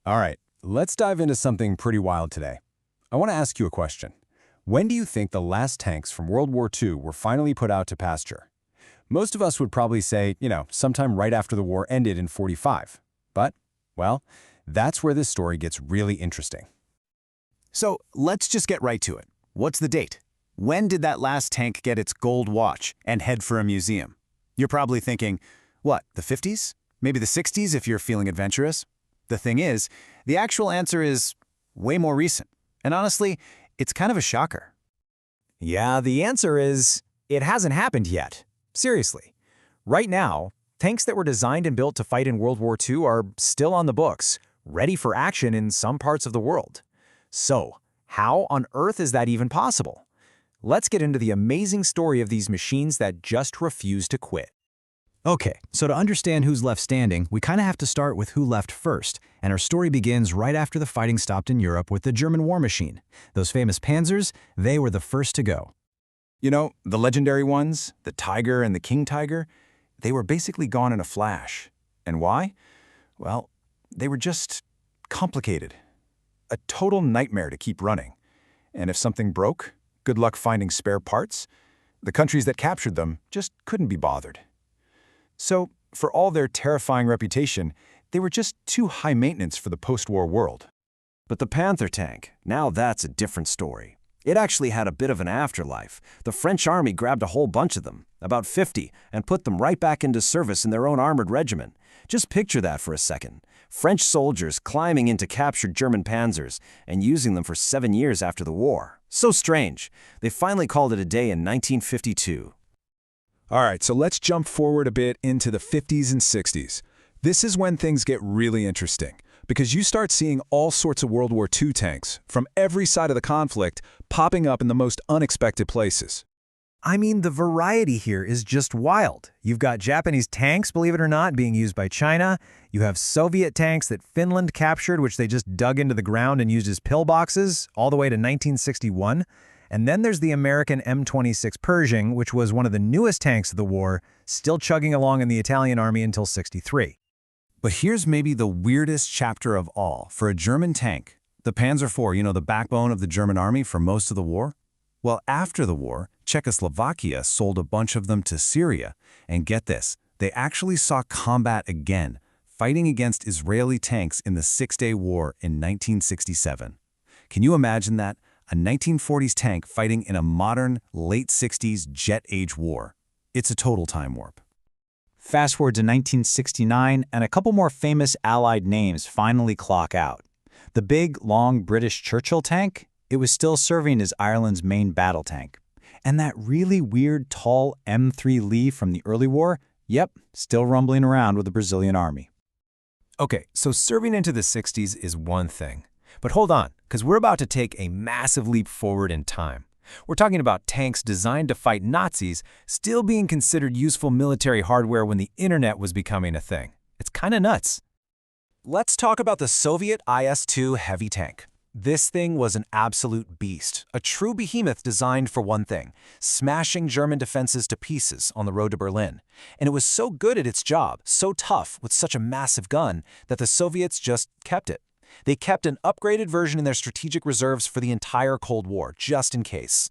All right, let's dive into something pretty wild today. I want to ask you a question. When do you think the last tanks from World War II were finally put out to pasture? Most of us would probably say, sometime right after the war ended in '45. But, well, that's where this story gets really interesting. So let's just get right to it. What's the date? When did that last tank get its gold watch and head for a museum? You're probably thinking, what, the 50s? Maybe the 60s if you're feeling adventurous? The thing is, the actual answer is way more recent. And honestly, it's kind of a shocker. Yeah, the answer is, it hasn't happened yet. Seriously. Right now, tanks that were designed and built to fight in World War II are still on the books, ready for action in some parts of the world. So, how on earth is that even possible? Let's get into the amazing story of these machines that just refuse to quit. Okay, so to understand who's left standing, we kind of have to start with who left first, and our story begins right after the fighting stopped in Europe with the German war machine. Those famous Panzers, they were the first to go. You know, the legendary ones, the Tiger and the King Tiger, they were basically gone in a flash. And why? Well, they were just complicated. A total nightmare to keep running. And if something broke, good luck finding spare parts. The countries that captured them just couldn't be bothered. So, for all their terrifying reputation, they were just too high maintenance for the post-war world. But the Panther tank, now that's a different story. It actually had a bit of an afterlife. The French army grabbed a whole bunch of them, about 50, and put them right back into service in their own armored regiment. Just picture that for a second. French soldiers climbing into captured German panzers and using them for 7 years after the war. So strange. They finally called it a day in 1952. All right, so let's jump forward a bit into the 50s and 60s. This is when things get really interesting, because you start seeing all sorts of World War II tanks from every side of the conflict popping up in the most unexpected places. I mean, the variety here is just wild. You've got Japanese tanks, believe it or not, being used by China. You have Soviet tanks that Finland captured, which they just dug into the ground and used as pillboxes, all the way to 1961. And then there's the American M26 Pershing, which was one of the newest tanks of the war, still chugging along in the Italian army until '63. But here's maybe the weirdest chapter of all for a German tank. The Panzer IV, the backbone of the German army for most of the war? Well, after the war, Czechoslovakia sold a bunch of them to Syria. And get this, they actually saw combat again, fighting against Israeli tanks in the Six-Day War in 1967. Can you imagine that? A 1940s tank fighting in a modern, late 60s jet-age war. It's a total time warp. Fast forward to 1969, and a couple more famous Allied names finally clock out. The big, long British Churchill tank, it was still serving as Ireland's main battle tank. And that really weird, tall M3 Lee from the early war, yep, still rumbling around with the Brazilian army. Okay, so serving into the 60s is one thing. But hold on, because we're about to take a massive leap forward in time. We're talking about tanks designed to fight Nazis still being considered useful military hardware when the internet was becoming a thing. It's kind of nuts. Let's talk about the Soviet IS-2 heavy tank. This thing was an absolute beast, a true behemoth designed for one thing, smashing German defenses to pieces on the road to Berlin. And it was so good at its job, so tough with such a massive gun, that the Soviets just kept it. They kept an upgraded version in their strategic reserves for the entire Cold War, just in case.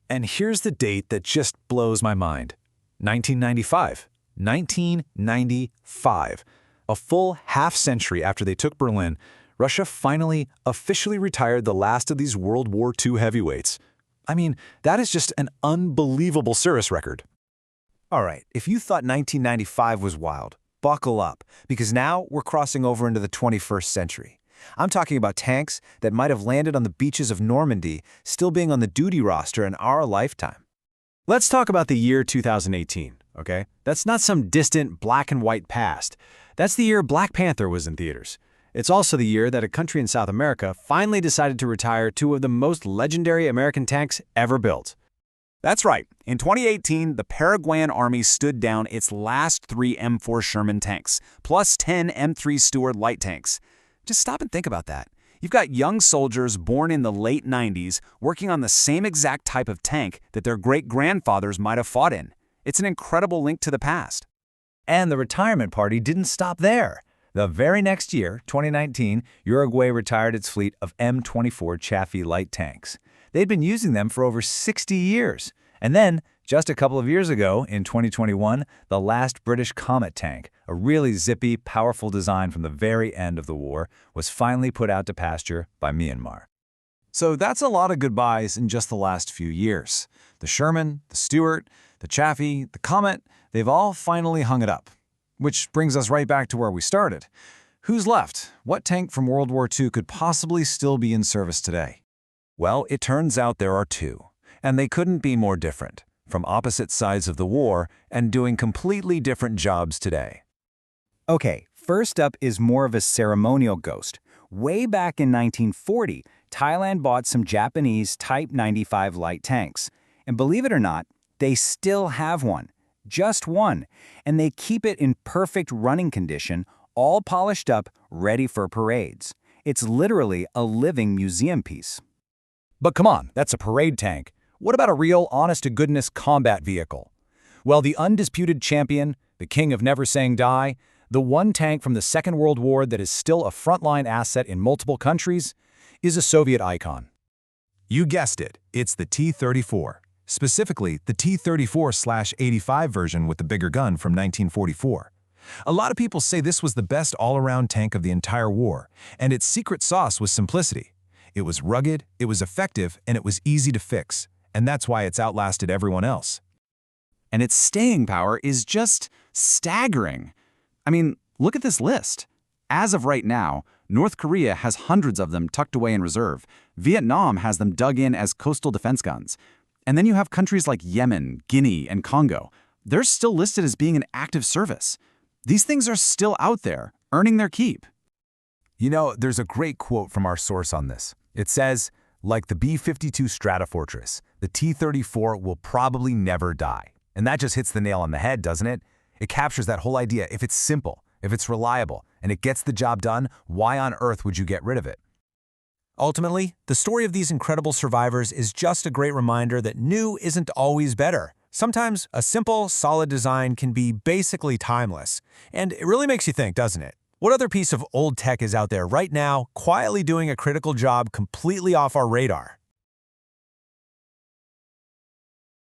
And here's the date that just blows my mind. 1995. 1995. A full half-century after they took Berlin, Russia finally officially retired the last of these World War II heavyweights. I mean, that is just an unbelievable service record. All right, if you thought 1995 was wild, buckle up, because now we're crossing over into the 21st century. I'm talking about tanks that might have landed on the beaches of Normandy, still being on the duty roster in our lifetime. Let's talk about the year 2018, okay? That's not some distant black and white past. That's the year Black Panther was in theaters. It's also the year that a country in South America finally decided to retire two of the most legendary American tanks ever built. That's right. In 2018, the Paraguayan army stood down its last 3 M4 Sherman tanks, plus 10 M3 Stuart light tanks. Just stop and think about that. You've got young soldiers born in the late 90s working on the same exact type of tank that their great-grandfathers might have fought in. It's an incredible link to the past. And the retirement party didn't stop there. The very next year, 2019, Uruguay retired its fleet of M24 Chaffee light tanks. They'd been using them for over 60 years. And then, just a couple of years ago, in 2021, the last British Comet tank, a really zippy, powerful design from the very end of the war, was finally put out to pasture by Myanmar. So that's a lot of goodbyes in just the last few years. The Sherman, the Stuart, the Chaffee, the Comet, they've all finally hung it up. Which brings us right back to where we started. Who's left? What tank from World War II could possibly still be in service today? Well, it turns out there are two, and they couldn't be more different, from opposite sides of the war and doing completely different jobs today. Okay, first up is more of a ceremonial ghost. Way back in 1940, Thailand bought some Japanese Type 95 light tanks. And believe it or not, they still have one. Just one. And they keep it in perfect running condition, all polished up, ready for parades. It's literally a living museum piece. But come on, that's a parade tank. What about a real, honest-to-goodness combat vehicle? Well, the undisputed champion, the king of never saying die, the one tank from the Second World War that is still a frontline asset in multiple countries, is a Soviet icon. You guessed it, it's the T-34. Specifically, the T-34/85 version with the bigger gun from 1944. A lot of people say this was the best all-around tank of the entire war, and its secret sauce was simplicity. It was rugged, it was effective, and it was easy to fix, and that's why it's outlasted everyone else. And its staying power is just staggering. I mean, look at this list. As of right now, North Korea has hundreds of them tucked away in reserve. Vietnam has them dug in as coastal defense guns. And then you have countries like Yemen, Guinea, and Congo. They're still listed as being in active service. These things are still out there, earning their keep. You know, there's a great quote from our source on this. It says, like the B-52 Stratofortress, the T-34 will probably never die. And that just hits the nail on the head, doesn't it? It captures that whole idea. If it's simple, if it's reliable, and it gets the job done, why on earth would you get rid of it? Ultimately, the story of these incredible survivors is just a great reminder that new isn't always better. Sometimes a simple, solid design can be basically timeless. And it really makes you think, doesn't it? What other piece of old tech is out there right now, quietly doing a critical job completely off our radar?